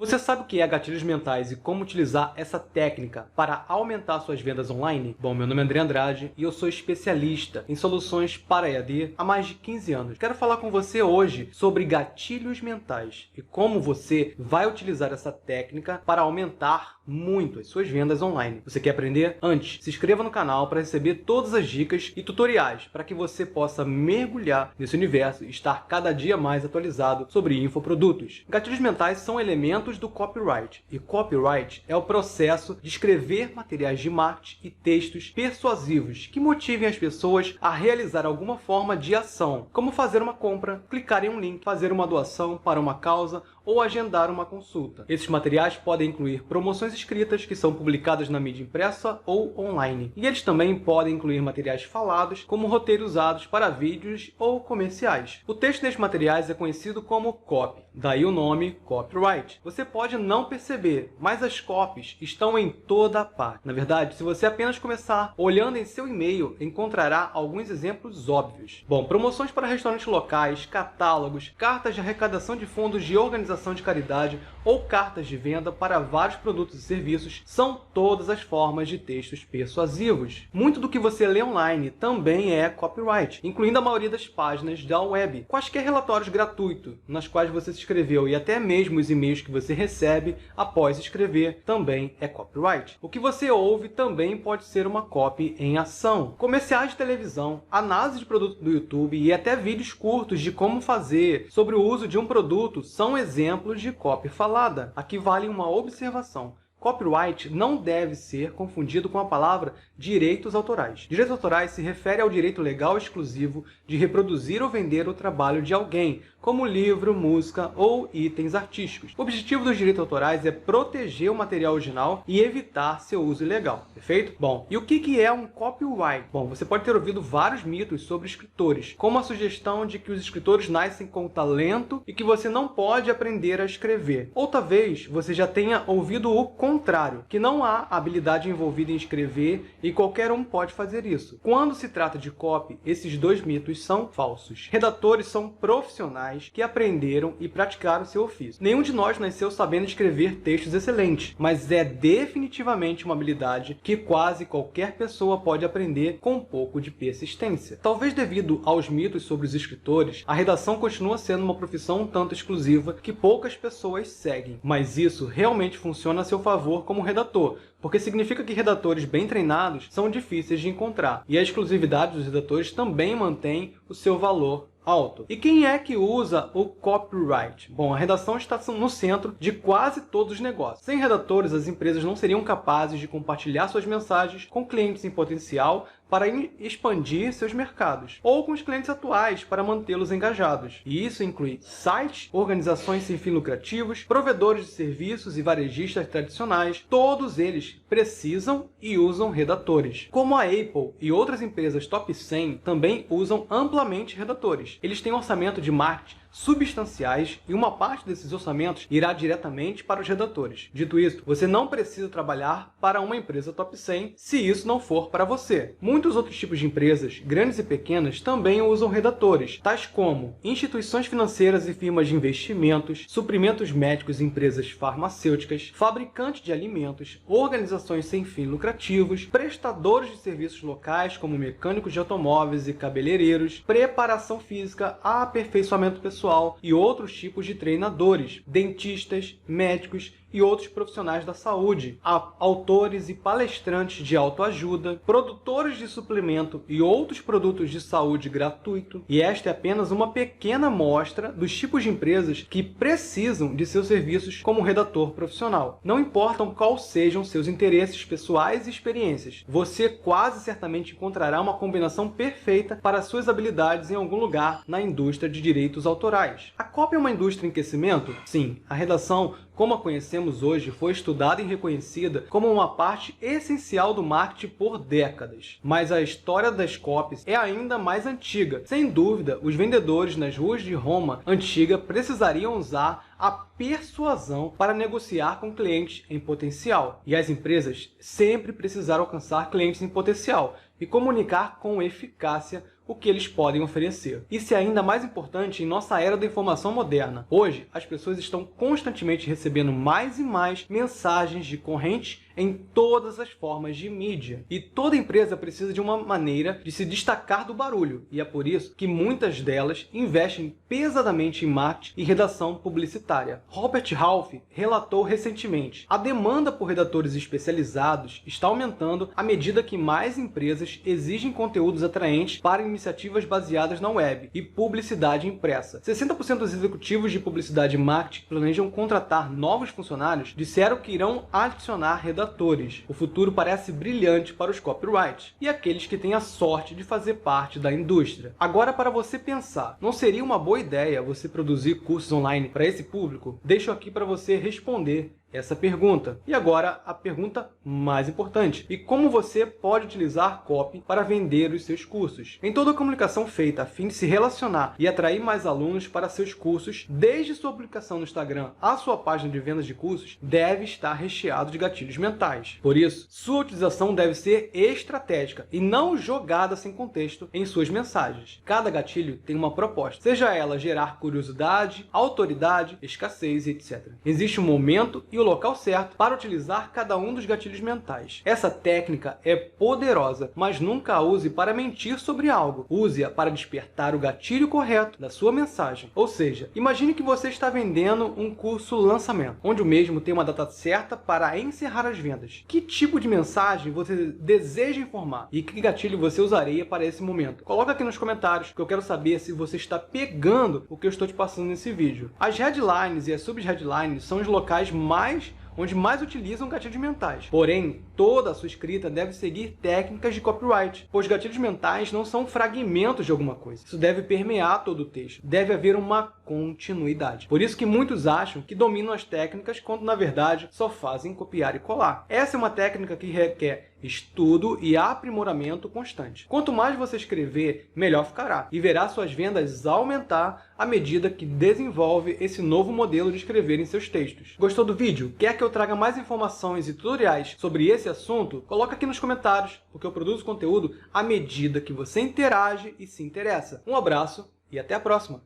Você sabe o que é gatilhos mentais e como utilizar essa técnica para aumentar suas vendas online? Bom, meu nome é André Andrade e eu sou especialista em soluções para EAD há mais de 15 anos. Quero falar com você hoje sobre gatilhos mentais e como você vai utilizar essa técnica para aumentar muito as suas vendas online. Você quer aprender? Antes, se inscreva no canal para receber todas as dicas e tutoriais para que você possa mergulhar nesse universo e estar cada dia mais atualizado sobre infoprodutos. Gatilhos mentais são elementos do copyright, e copyright é o processo de escrever materiais de marketing e textos persuasivos que motivem as pessoas a realizar alguma forma de ação, como fazer uma compra, clicar em um link, fazer uma doação para uma causa ou agendar uma consulta. Esses materiais podem incluir promoções escritas que são publicadas na mídia impressa ou online. E eles também podem incluir materiais falados, como roteiros usados para vídeos ou comerciais. O texto desses materiais é conhecido como copy, daí o nome copyright. Você pode não perceber, mas as copies estão em toda parte. Na verdade, se você apenas começar olhando em seu e-mail, encontrará alguns exemplos óbvios. Bom, promoções para restaurantes locais, catálogos, cartas de arrecadação de fundos de organização de caridade ou cartas de venda para vários produtos e serviços são todas as formas de textos persuasivos. Muito do que você lê online também é copyright, incluindo a maioria das páginas da web. Quaisquer relatórios gratuitos nas quais você se inscreveu e até mesmo os e-mails que você recebe após escrever também é copyright. O que você ouve também pode ser uma copy em ação. Comerciais de televisão, análise de produto do YouTube e até vídeos curtos de como fazer sobre o uso de um produto são exemplos de copy falada. Aqui vale uma observação. Copyright não deve ser confundido com a palavra direitos autorais. Direitos autorais se refere ao direito legal exclusivo de reproduzir ou vender o trabalho de alguém, como livro, música ou itens artísticos. O objetivo dos direitos autorais é proteger o material original e evitar seu uso ilegal, perfeito? Bom, e o que é um copyright? Bom, você pode ter ouvido vários mitos sobre escritores, como a sugestão de que os escritores nascem com talento e que você não pode aprender a escrever. Ou talvez você já tenha ouvido o contrário, que não há habilidade envolvida em escrever e qualquer um pode fazer isso. Quando se trata de copy, esses dois mitos são falsos. Redatores são profissionais que aprenderam e praticaram seu ofício. Nenhum de nós nasceu sabendo escrever textos excelentes, mas é definitivamente uma habilidade que quase qualquer pessoa pode aprender com um pouco de persistência. Talvez devido aos mitos sobre os escritores, a redação continua sendo uma profissão um tanto exclusiva que poucas pessoas seguem, mas isso realmente funciona a seu favor como redator, porque significa que redatores bem treinados são difíceis de encontrar, e a exclusividade dos redatores também mantém o seu valor alto. E quem é que usa o copyright? Bom, a redação está no centro de quase todos os negócios. Sem redatores, as empresas não seriam capazes de compartilhar suas mensagens com clientes em potencial para expandir seus mercados, ou com os clientes atuais para mantê-los engajados. E isso inclui sites, organizações sem fins lucrativos, provedores de serviços e varejistas tradicionais. Todos eles precisam e usam redatores. Como a Apple e outras empresas top 100 também usam amplamente redatores. Eles têm um orçamento de marketing substanciais e uma parte desses orçamentos irá diretamente para os redatores. Dito isso, você não precisa trabalhar para uma empresa top 100 se isso não for para você. Muitos outros tipos de empresas, grandes e pequenas, também usam redatores, tais como instituições financeiras e firmas de investimentos, suprimentos médicos e empresas farmacêuticas, fabricantes de alimentos, organizações sem fins lucrativos, prestadores de serviços locais como mecânicos de automóveis e cabeleireiros, preparação física, aperfeiçoamento pessoal e outros tipos de treinadores, dentistas, médicos e outros profissionais da saúde, autores e palestrantes de autoajuda, produtores de suplemento e outros produtos de saúde gratuito. E esta é apenas uma pequena amostra dos tipos de empresas que precisam de seus serviços como redator profissional. Não importam quais sejam seus interesses pessoais e experiências, você quase certamente encontrará uma combinação perfeita para suas habilidades em algum lugar na indústria de direitos autorais. A cópia é uma indústria em crescimento? Sim, a redação, como a conhecemos hoje, foi estudada e reconhecida como uma parte essencial do marketing por décadas. Mas a história das copies é ainda mais antiga. Sem dúvida, os vendedores nas ruas de Roma antiga precisariam usar a persuasão para negociar com clientes em potencial. E as empresas sempre precisaram alcançar clientes em potencial e comunicar com eficácia o que eles podem oferecer. Isso é ainda mais importante em nossa era da informação moderna. Hoje, as pessoas estão constantemente recebendo mais e mais mensagens de correntes em todas as formas de mídia. E toda empresa precisa de uma maneira de se destacar do barulho. E é por isso que muitas delas investem pesadamente em marketing e redação publicitária. Robert Half relatou recentemente: a demanda por redatores especializados está aumentando à medida que mais empresas exigem conteúdos atraentes para iniciativas baseadas na web e publicidade impressa. 60% dos executivos de publicidade e marketing planejam contratar novos funcionários, disseram que irão adicionar redatores. O futuro parece brilhante para os copyrights e aqueles que têm a sorte de fazer parte da indústria. Agora, para você pensar, não seria uma boa ideia você produzir cursos online para esse público? Deixo aqui para você responder essa pergunta. E agora a pergunta mais importante: e como você pode utilizar copy para vender os seus cursos? Em toda a comunicação feita a fim de se relacionar e atrair mais alunos para seus cursos, desde sua publicação no Instagram à sua página de vendas de cursos, deve estar recheado de gatilhos mentais. Por isso, sua utilização deve ser estratégica e não jogada sem contexto em suas mensagens. Cada gatilho tem uma proposta, seja ela gerar curiosidade, autoridade, escassez, etc. Existe um momento e o local certo para utilizar cada um dos gatilhos mentais. Essa técnica é poderosa, mas nunca a use para mentir sobre algo. Use-a para despertar o gatilho correto da sua mensagem. Ou seja, imagine que você está vendendo um curso lançamento, onde o mesmo tem uma data certa para encerrar as vendas. Que tipo de mensagem você deseja informar e que gatilho você usaria para esse momento? Coloca aqui nos comentários, que eu quero saber se você está pegando o que eu estou te passando nesse vídeo. As headlines e as sub-headlines são os locais onde mais utilizam gatilhos mentais. Porém, toda a sua escrita deve seguir técnicas de copyright, pois gatilhos mentais não são fragmentos de alguma coisa. Isso deve permear todo o texto. Deve haver uma continuidade. Por isso que muitos acham que dominam as técnicas, quando na verdade só fazem copiar e colar. Essa é uma técnica que requer estudo e aprimoramento constante. Quanto mais você escrever, melhor ficará, e verá suas vendas aumentar à medida que desenvolve esse novo modelo de escrever em seus textos. Gostou do vídeo? Quer que eu traga mais informações e tutoriais sobre esse assunto? Coloca aqui nos comentários, porque eu produzo conteúdo à medida que você interage e se interessa. Um abraço e até a próxima!